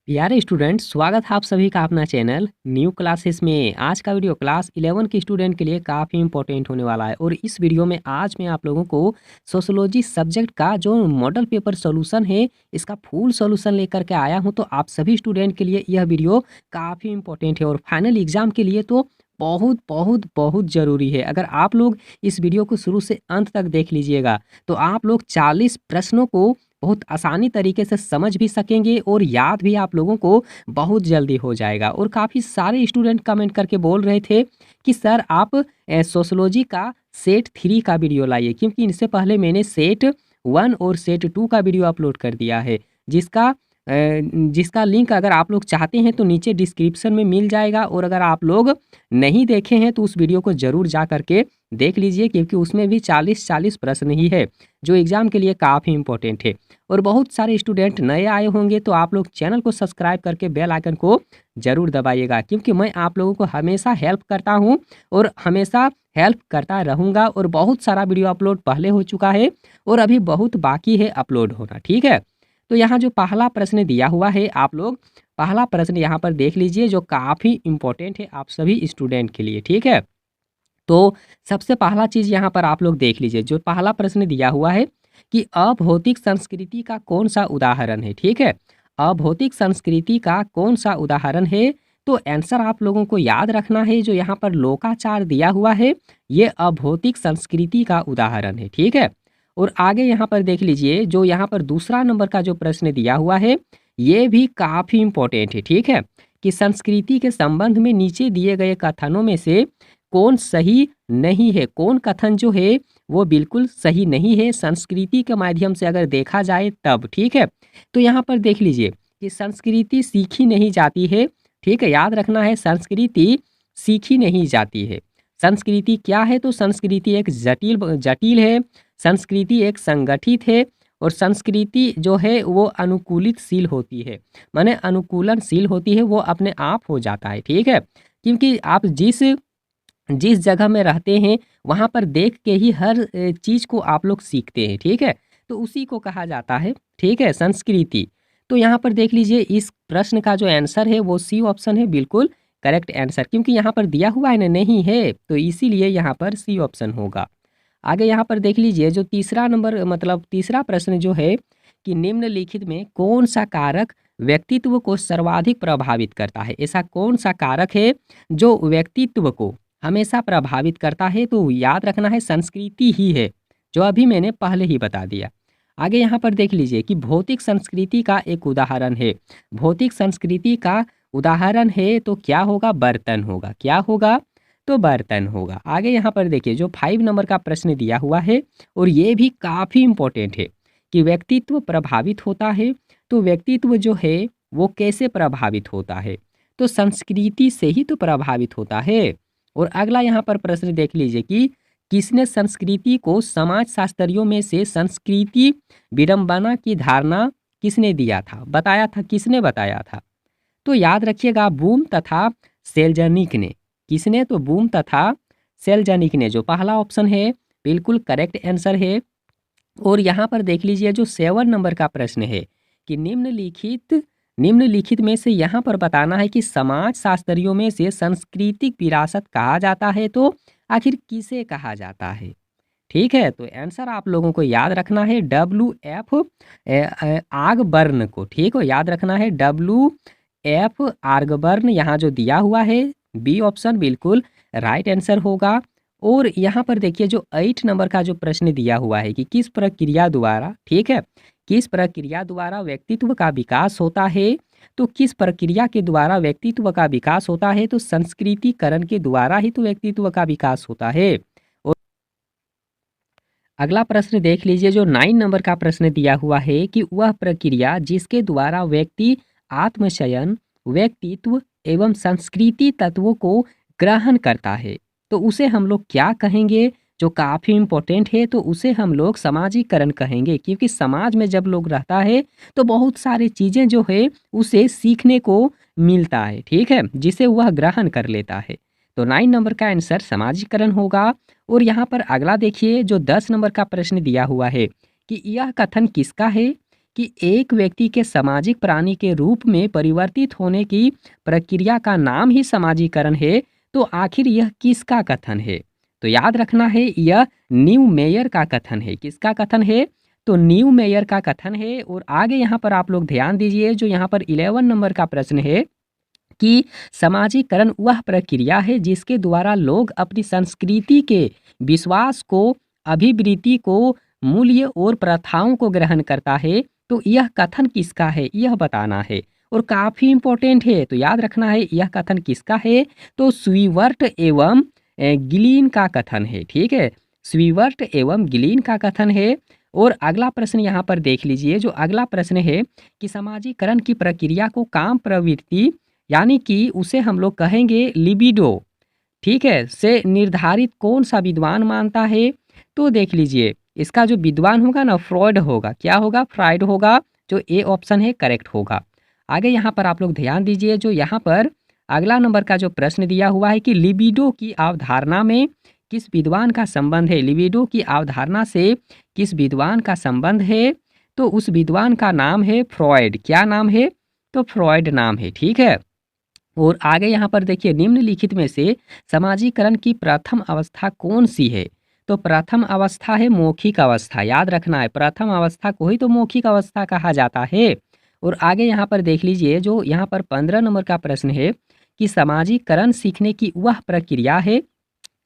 प्यारे स्टूडेंट, स्वागत है आप सभी का अपना चैनल न्यू क्लासेस में। आज का वीडियो क्लास 11 के स्टूडेंट के लिए काफ़ी इंपॉर्टेंट होने वाला है और इस वीडियो में आज मैं आप लोगों को सोशियोलॉजी सब्जेक्ट का जो मॉडल पेपर सॉल्यूशन है इसका फुल सॉल्यूशन लेकर के आया हूं। तो आप सभी स्टूडेंट के लिए यह वीडियो काफ़ी इंपॉर्टेंट है और फाइनल एग्जाम के लिए तो बहुत बहुत बहुत ज़रूरी है। अगर आप लोग इस वीडियो को शुरू से अंत तक देख लीजिएगा तो आप लोग 40 प्रश्नों को बहुत आसानी तरीके से समझ भी सकेंगे और याद भी आप लोगों को बहुत जल्दी हो जाएगा। और काफ़ी सारे स्टूडेंट कमेंट करके बोल रहे थे कि सर आप सोशियोलॉजी का सेट 3 का वीडियो लाइए, क्योंकि इनसे पहले मैंने सेट 1 और सेट 2 का वीडियो अपलोड कर दिया है, जिसका लिंक अगर आप लोग चाहते हैं तो नीचे डिस्क्रिप्शन में मिल जाएगा। और अगर आप लोग नहीं देखे हैं तो उस वीडियो को ज़रूर जा करके देख लीजिए, क्योंकि उसमें भी 40 प्रश्न ही है जो एग्ज़ाम के लिए काफ़ी इंपॉर्टेंट है। और बहुत सारे स्टूडेंट नए आए होंगे तो आप लोग चैनल को सब्सक्राइब करके बेल आइकन को ज़रूर दबाइएगा, क्योंकि मैं आप लोगों को हमेशा हेल्प करता हूं और हमेशा हेल्प करता रहूंगा। और बहुत सारा वीडियो अपलोड पहले हो चुका है और अभी बहुत बाकी है अपलोड होना, ठीक है। तो यहाँ जो पहला प्रश्न दिया हुआ है, आप लोग पहला प्रश्न यहाँ पर देख लीजिए जो काफ़ी इंपॉर्टेंट है आप सभी स्टूडेंट के लिए, ठीक है। तो सबसे पहला चीज़ यहाँ पर आप लोग देख लीजिए, जो पहला प्रश्न दिया हुआ है कि अभौतिक संस्कृति का कौन सा उदाहरण है, ठीक है। अभौतिक संस्कृति का कौन सा उदाहरण है, तो आंसर आप लोगों को याद रखना है। जो यहाँ पर लोकाचार दिया हुआ है ये अभौतिक संस्कृति का उदाहरण है, ठीक है। और आगे यहाँ पर देख लीजिए, जो यहाँ पर दूसरा नंबर का जो प्रश्न दिया हुआ है ये भी काफ़ी इंपॉर्टेंट है, ठीक है, कि संस्कृति के संबंध में नीचे दिए गए कथनों में से कौन सही नहीं है। कौन कथन जो है वो बिल्कुल सही नहीं है संस्कृति के माध्यम से अगर देखा जाए तब, ठीक है। तो यहाँ पर देख लीजिए कि संस्कृति सीखी नहीं जाती है, ठीक है, याद रखना है संस्कृति सीखी नहीं जाती है। संस्कृति क्या है, तो संस्कृति एक जटिल जटिल है, संस्कृति एक संगठित है और संस्कृति जो है वो अनुकूलितशील होती है, माने अनुकूलनशील होती है, वो अपने आप हो जाता है, ठीक है। क्योंकि आप जिस जिस जगह में रहते हैं वहाँ पर देख के ही हर चीज़ को आप लोग सीखते हैं, ठीक है। तो उसी को कहा जाता है, ठीक है, संस्कृति। तो यहाँ पर देख लीजिए इस प्रश्न का जो आंसर है वो सी ऑप्शन है, बिल्कुल करेक्ट आंसर, क्योंकि यहाँ पर दिया हुआ है ना नहीं है तो इसीलिए यहाँ पर सी ऑप्शन होगा। आगे यहाँ पर देख लीजिए जो तीसरा नंबर मतलब तीसरा प्रश्न जो है कि निम्नलिखित में कौन सा कारक व्यक्तित्व को सर्वाधिक प्रभावित करता है। ऐसा कौन सा कारक है जो व्यक्तित्व को हमेशा प्रभावित करता है, तो याद रखना है संस्कृति ही है, जो अभी मैंने पहले ही बता दिया। आगे यहाँ पर देख लीजिए कि भौतिक संस्कृति का एक उदाहरण है। भौतिक संस्कृति का उदाहरण है तो क्या होगा, बर्तन होगा। क्या होगा, तो बर्तन होगा। आगे यहाँ पर देखिए जो 5 नंबर का प्रश्न दिया हुआ है और ये भी काफ़ी इंपॉर्टेंट है कि व्यक्तित्व प्रभावित होता है, तो व्यक्तित्व जो है वो कैसे प्रभावित होता है, तो संस्कृति से ही तो प्रभावित होता है। और अगला यहाँ पर प्रश्न देख लीजिए कि किसने संस्कृति को समाज शास्त्रियों में से संस्कृति विडंबना की धारणा किसने दिया था, बताया था, किसने बताया था, तो याद रखिएगा बूम तथा सेल्जनिक ने। किसने, तो बूम तथा सेल्जनिक ने। जो पहला ऑप्शन है बिल्कुल करेक्ट आंसर है। और यहाँ पर देख लीजिए जो 7 नंबर का प्रश्न है कि निम्नलिखित में से यहाँ पर बताना है कि समाज शास्त्रियों में से सांस्कृतिक विरासत कहा जाता है तो आखिर किसे कहा जाता है, ठीक है। तो आंसर आप लोगों को याद रखना है WF आगबर्न को, ठीक हो, याद रखना है WF आर्गबर्न यहाँ जो दिया हुआ है, बी ऑप्शन बिल्कुल राइट आंसर होगा। और यहाँ पर देखिए जो 8 नंबर का जो प्रश्न दिया हुआ है कि किस प्रक्रिया द्वारा, ठीक है, किस प्रक्रिया द्वारा व्यक्तित्व का विकास होता है, तो किस प्रक्रिया के द्वारा व्यक्तित्व का विकास होता है, तो संस्कृतिकरण के द्वारा ही तो व्यक्तित्व का विकास होता है। और अगला प्रश्न देख लीजिए जो 9 नंबर का प्रश्न दिया हुआ है कि वह प्रक्रिया जिसके द्वारा व्यक्ति आत्मचयन, व्यक्तित्व एवं संस्कृति तत्वों को ग्रहण करता है तो उसे हम लोग क्या कहेंगे, जो काफ़ी इंपॉर्टेंट है, तो उसे हम लोग समाजीकरण कहेंगे। क्योंकि समाज में जब लोग रहता है तो बहुत सारी चीज़ें जो है उसे सीखने को मिलता है, ठीक है, जिसे वह ग्रहण कर लेता है। तो 9 नंबर का आंसर समाजीकरण होगा। और यहाँ पर अगला देखिए जो 10 नंबर का प्रश्न दिया हुआ है कि यह कथन किसका है कि एक व्यक्ति के सामाजिक प्राणी के रूप में परिवर्तित होने की प्रक्रिया का नाम ही समाजीकरण है, तो आखिर यह किसका कथन है? तो याद रखना है, यह न्यू मेयर का कथन है। किसका कथन है? तो न्यू मेयर का कथन है। और आगे यहाँ पर आप लोग ध्यान दीजिए, जो यहाँ पर 11 नंबर का प्रश्न है कि समाजीकरण वह प्रक्रिया है जिसके द्वारा लोग अपनी संस्कृति के विश्वास को, अभिवृत्ति को, मूल्य और प्रथाओं को ग्रहण करता है। तो यह कथन किसका है, यह बताना है और काफ़ी इम्पोर्टेंट है। तो याद रखना है, यह कथन किसका है? तो स्वीवर्ट एवं गिलीन का कथन है। ठीक है, स्वीवर्ट एवं गिलीन का कथन है। और अगला प्रश्न यहाँ पर देख लीजिए, जो अगला प्रश्न है कि समाजीकरण की प्रक्रिया को काम प्रवृत्ति, यानी कि उसे हम लोग कहेंगे लिबिडो, ठीक है, से निर्धारित कौन सा विद्वान मानता है? तो देख लीजिए, इसका जो विद्वान होगा ना, फ्रॉइड होगा। क्या होगा? फ्रॉइड होगा। जो ए ऑप्शन है करेक्ट होगा। आगे यहाँ पर आप लोग ध्यान दीजिए, जो यहाँ पर अगला नंबर का जो प्रश्न दिया हुआ है कि लिबिडो की अवधारणा में किस विद्वान का संबंध है? लिबिडो की अवधारणा से किस विद्वान का संबंध है? तो उस विद्वान का नाम है फ्रॉइड। क्या नाम है? तो फ्रॉइड नाम है। ठीक है। और आगे यहाँ पर देखिए, निम्नलिखित में से समाजीकरण की प्रथम अवस्था कौन सी है? तो प्रथम अवस्था है मौखिक अवस्था। याद रखना है, प्रथम अवस्था को ही तो मौखिक अवस्था कहा जाता है। और आगे यहाँ पर देख लीजिए, जो यहाँ पर 15 नंबर का प्रश्न है कि समाजीकरण सीखने की वह प्रक्रिया है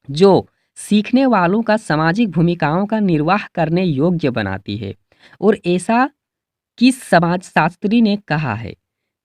जो सीखने वालों का सामाजिक भूमिकाओं का निर्वाह करने योग्य बनाती है, और ऐसा किस समाजशास्त्री ने कहा है?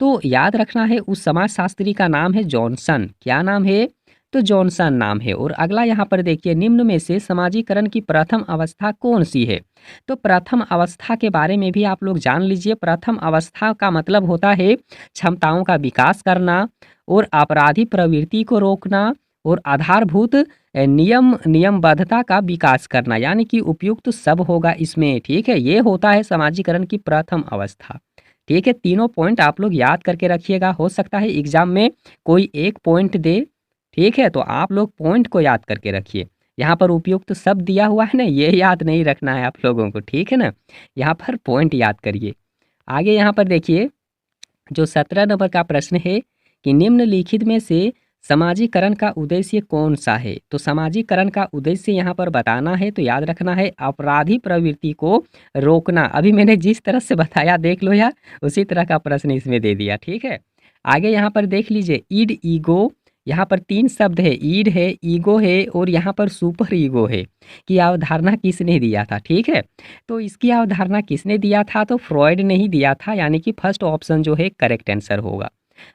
तो याद रखना है, उस समाजशास्त्री का नाम है जॉनसन। क्या नाम है? तो जॉनसन नाम है। और अगला यहाँ पर देखिए, निम्न में से समाजीकरण की प्रथम अवस्था कौन सी है? तो प्रथम अवस्था के बारे में भी आप लोग जान लीजिए। प्रथम अवस्था का मतलब होता है क्षमताओं का विकास करना और आपराधिक प्रवृत्ति को रोकना और आधारभूत नियमबद्धता का विकास करना, यानी कि उपयुक्त सब होगा इसमें। ठीक है, ये होता है समाजीकरण की प्रथम अवस्था। ठीक है, तीनों पॉइंट आप लोग याद करके रखिएगा। हो सकता है एग्जाम में कोई एक पॉइंट दे, ठीक है, तो आप लोग पॉइंट को याद करके रखिए। यहाँ पर उपयुक्त शब्द दिया हुआ है ना, ये याद नहीं रखना है आप लोगों को। ठीक है ना, यहाँ पर पॉइंट याद करिए। आगे यहाँ पर देखिए, जो 17 नंबर का प्रश्न है कि निम्नलिखित में से समाजीकरण का उद्देश्य कौन सा है? तो समाजीकरण का उद्देश्य यहाँ पर बताना है। तो याद रखना है अपराधी प्रवृत्ति को रोकना। अभी मैंने जिस तरह से बताया देख लो यार, उसी तरह का प्रश्न इसमें दे दिया। ठीक है, आगे यहाँ पर देख लीजिए, ईड ईगो, यहाँ पर 3 शब्द है, ईड है, ईगो है और यहाँ पर सुपर ईगो है, कि अवधारणा किसने दिया था? ठीक है, तो इसकी अवधारणा किसने दिया था? तो फ्रॉइड ने ही दिया था, यानी कि फर्स्ट ऑप्शन जो है करेक्ट आंसर होगा।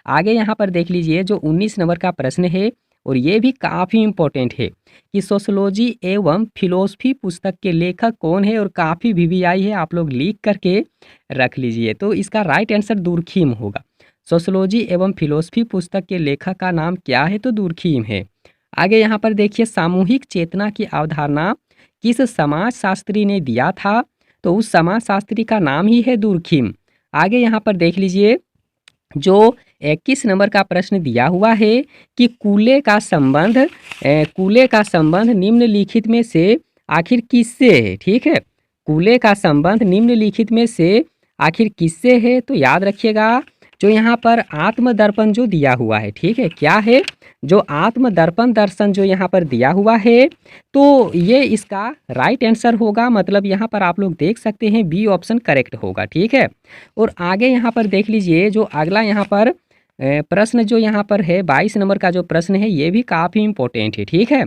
आगे यहाँ पर देख लीजिए, जो 19 नंबर का प्रश्न है, और ये भी काफ़ी इम्पोर्टेंट है कि सोशोलॉजी एवं फिलोसफी पुस्तक के लेखक कौन है? और काफ़ी वीवीआई है, आप लोग लिख करके रख लीजिए। तो इसका राइट आंसर दुर्खीम होगा। सोशोलॉजी एवं फिलोसफी पुस्तक के लेखक का नाम क्या है? तो दुर्खीम है। आगे यहाँ पर देखिए, सामूहिक चेतना की अवधारणा किस समाजशास्त्री ने दिया था? तो उस समाजशास्त्री का नाम ही है दुर्खीम। आगे यहाँ पर देख लीजिए, जो 21 नंबर का प्रश्न दिया हुआ है कि कूले का संबंध निम्नलिखित में से आखिर किससे है? ठीक है, कूले का संबंध निम्नलिखित में से आखिर किससे है? तो याद रखिएगा, जो यहाँ पर आत्मदर्पण जो दिया हुआ है, ठीक है, क्या है? जो आत्मदर्पण दर्शन जो यहाँ पर दिया हुआ है, तो ये इसका राइट आंसर होगा। मतलब यहाँ पर आप लोग देख सकते हैं बी ऑप्शन करेक्ट होगा। ठीक है, और आगे यहाँ पर देख लीजिए, जो अगला यहाँ पर प्रश्न जो यहाँ पर है 22 नंबर का जो प्रश्न है, ये भी काफ़ी इम्पोर्टेंट है। ठीक है,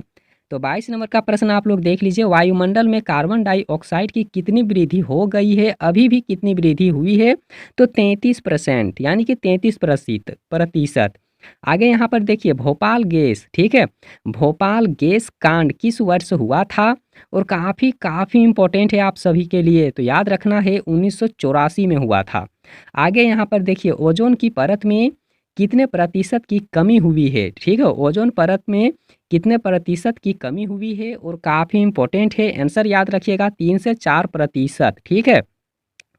तो 22 नंबर का प्रश्न आप लोग देख लीजिए, वायुमंडल में कार्बन डाइऑक्साइड की कितनी वृद्धि हो गई है? अभी भी कितनी वृद्धि हुई है? तो 33%, यानी कि 33%। आगे यहाँ पर देखिए, भोपाल गैस, ठीक है, भोपाल गैस कांड किस वर्ष हुआ था? और काफ़ी इम्पोर्टेंट है आप सभी के लिए, तो याद रखना है 1984 में हुआ था। आगे यहाँ पर देखिए, ओजोन की परत में कितने प्रतिशत की कमी हुई है? ठीक है, ओजोन परत में कितने प्रतिशत की कमी हुई है? और काफ़ी इम्पोर्टेंट है, आंसर याद रखिएगा 3 से 4%। ठीक है,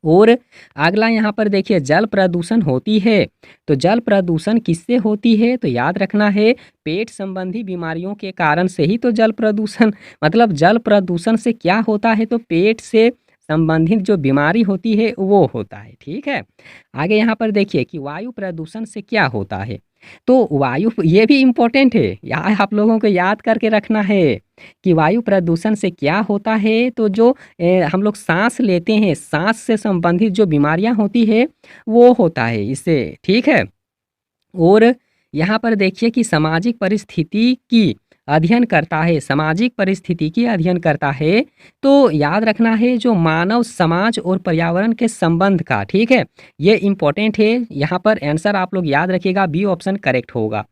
और अगला यहाँ पर देखिए, जल प्रदूषण होती है, तो जल प्रदूषण किससे होती है? तो याद रखना है पेट संबंधी बीमारियों के कारण से ही तो जल प्रदूषण, मतलब जल प्रदूषण से क्या होता है? तो पेट से संबंधित जो बीमारी होती है वो होता है, ठीक है। आगे यहाँ पर देखिए कि वायु प्रदूषण से क्या होता है। तो वायु ये भी इम्पोर्टेंट है, यहाँ आप लोगों को याद करके रखना है कि वायु प्रदूषण से क्या होता है। तो जो हम लोग सांस लेते हैं, सांस से संबंधित जो बीमारियां होती है वो होता है इससे, ठीक है। और यहाँ पर देखिए कि सामाजिक परिस्थिति की अध्ययन करता है, सामाजिक परिस्थिति की अध्ययन करता है। तो याद रखना है जो मानव समाज और पर्यावरण के संबंध का, ठीक है, ये इम्पोर्टेंट है। यहाँ पर आंसर आप लोग याद रखिएगा, बी ऑप्शन करेक्ट होगा।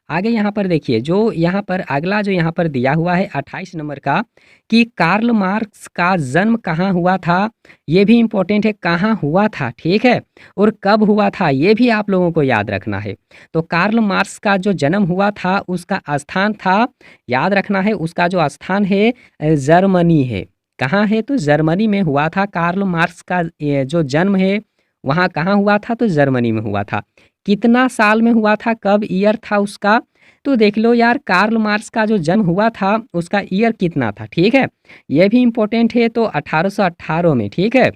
आगे यहाँ पर देखिए जो यहाँ पर अगला जो यहाँ पर दिया हुआ है 28 नंबर का, कि कार्ल मार्क्स का जन्म कहाँ हुआ था। ये भी इम्पोर्टेंट है, कहाँ हुआ था, ठीक है, और कब हुआ था ये भी आप लोगों को याद रखना है। तो कार्ल मार्क्स का जो जन्म हुआ था उसका स्थान था, याद रखना है, उसका जो स्थान है जर्मनी है। कहाँ है, तो जर्मनी में हुआ था। कार्ल मार्क्स का ये जो जन्म है वहाँ कहाँ हुआ था, तो जर्मनी में हुआ था। कितना साल में हुआ था, कब ईयर था उसका, तो देख लो यार, कार्ल मार्क्स का जो जन्म हुआ था उसका ईयर कितना था, ठीक है, ये भी इम्पोर्टेंट है। तो 1818 में, ठीक है।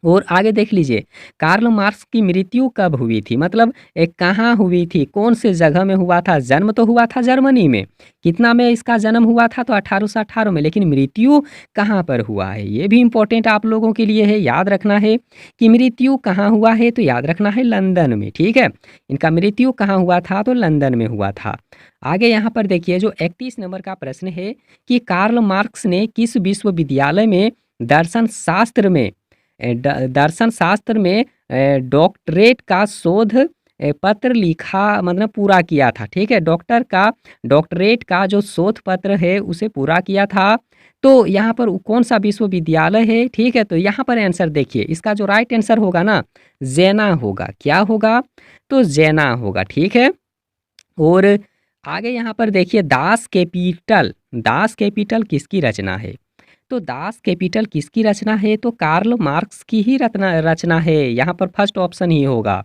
और आगे देख लीजिए कार्ल मार्क्स की मृत्यु कब हुई थी, मतलब कहाँ हुई थी, कौन से जगह में हुआ था। जन्म तो हुआ था जर्मनी में, कितना में इसका जन्म हुआ था, तो 1818 में, लेकिन मृत्यु कहाँ पर हुआ है ये भी इम्पोर्टेंट आप लोगों के लिए है, याद रखना है कि मृत्यु कहाँ हुआ है, तो याद रखना है लंदन में, ठीक है। इनका मृत्यु कहाँ हुआ था, तो लंदन में हुआ था। आगे यहाँ पर देखिए जो 31 नंबर का प्रश्न है कि कार्ल मार्क्स ने किस विश्वविद्यालय में दर्शन शास्त्र में दर्शन शास्त्र में डॉक्टरेट का शोध पत्र लिखा, मतलब पूरा किया था, ठीक है। डॉक्टरेट का जो शोध पत्र है उसे पूरा किया था। तो यहाँ पर कौन सा विश्वविद्यालय है, ठीक है, तो यहाँ पर आंसर देखिए, इसका जो राइट आंसर होगा ना जेना होगा। क्या होगा, तो जेना होगा, ठीक है। और आगे यहाँ पर देखिए दास कैपिटल किसकी रचना है। तो दास कैपिटल किसकी रचना है, तो कार्ल मार्क्स की ही रचना है, यहाँ पर फर्स्ट ऑप्शन ही होगा।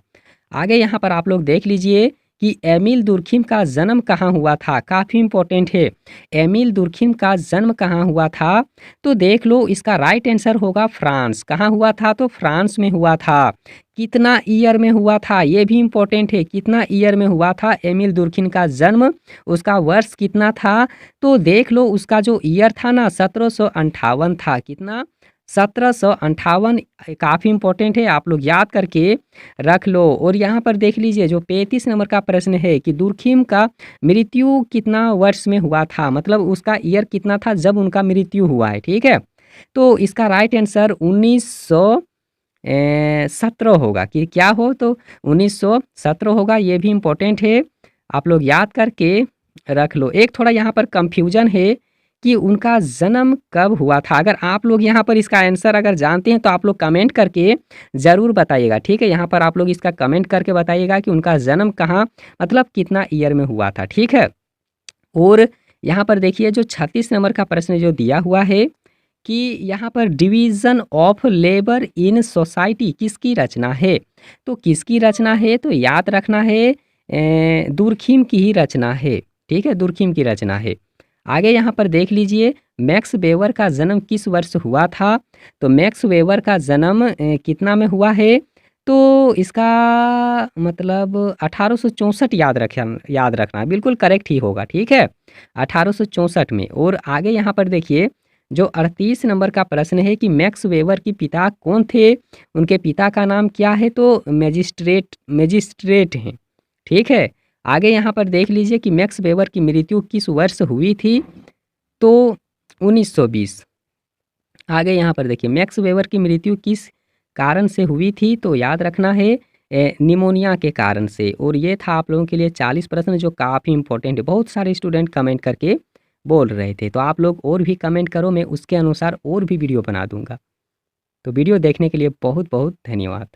आगे यहाँ पर आप लोग देख लीजिए कि एमिल दुर्खिम का जन्म कहाँ हुआ था, काफ़ी इंपॉर्टेंट है। एमिल दुर्खिम का जन्म कहाँ हुआ था, तो देख लो इसका राइट आंसर होगा फ्रांस। कहाँ हुआ था, तो फ्रांस में हुआ था। कितना ईयर में हुआ था, ये भी इम्पोर्टेंट है, कितना ईयर में हुआ था एमिल दुर्खिम का जन्म, उसका वर्ष कितना था, तो देख लो उसका जो ईयर था ना 1758 था। कितना, 1758, काफ़ी इंपॉर्टेंट है, आप लोग याद करके रख लो। और यहाँ पर देख लीजिए जो 35 नंबर का प्रश्न है कि दुर्खिम का मृत्यु कितना वर्ष में हुआ था, मतलब उसका ईयर कितना था जब उनका मृत्यु हुआ है, ठीक है। तो इसका राइट आंसर 1917 होगा, कि क्या हो, तो 1917 होगा, ये भी इम्पोर्टेंट है, आप लोग याद करके रख लो। एक थोड़ा यहाँ पर कंफ्यूजन है कि उनका जन्म कब हुआ था। अगर आप लोग यहाँ पर इसका आंसर अगर जानते हैं तो आप लोग कमेंट करके ज़रूर बताइएगा, ठीक है। यहाँ पर आप लोग इसका कमेंट करके बताइएगा कि उनका जन्म कहाँ, मतलब कितना ईयर में हुआ था, ठीक है। और यहाँ पर देखिए जो 36 नंबर का प्रश्न जो दिया हुआ है कि यहाँ पर division of labour in society किसकी रचना है। तो किसकी रचना है, तो याद रखना है दुर्खिम की ही रचना है, ठीक है, दुर्खिम की रचना है। आगे यहाँ पर देख लीजिए मैक्स वेबर का जन्म किस वर्ष हुआ था। तो मैक्स वेबर का जन्म कितना में हुआ है, तो इसका मतलब 1864 याद रखना, बिल्कुल करेक्ट ही होगा, ठीक है, 1864 में। और आगे यहाँ पर देखिए जो 38 नंबर का प्रश्न है कि मैक्स वेबर के पिता कौन थे, उनके पिता का नाम क्या है, तो मैजिस्ट्रेट हैं, ठीक है। आगे यहाँ पर देख लीजिए कि मैक्स वेबर की मृत्यु किस वर्ष हुई थी, तो 1920। आगे यहाँ पर देखिए मैक्स वेबर की मृत्यु किस कारण से हुई थी, तो याद रखना है निमोनिया के कारण से। और ये था आप लोगों के लिए 40 प्रश्न जो काफ़ी इंपॉर्टेंट है, बहुत सारे स्टूडेंट कमेंट करके बोल रहे थे। तो आप लोग और भी कमेंट करो, मैं उसके अनुसार और भी वीडियो बना दूंगा। तो वीडियो देखने के लिए बहुत बहुत धन्यवाद।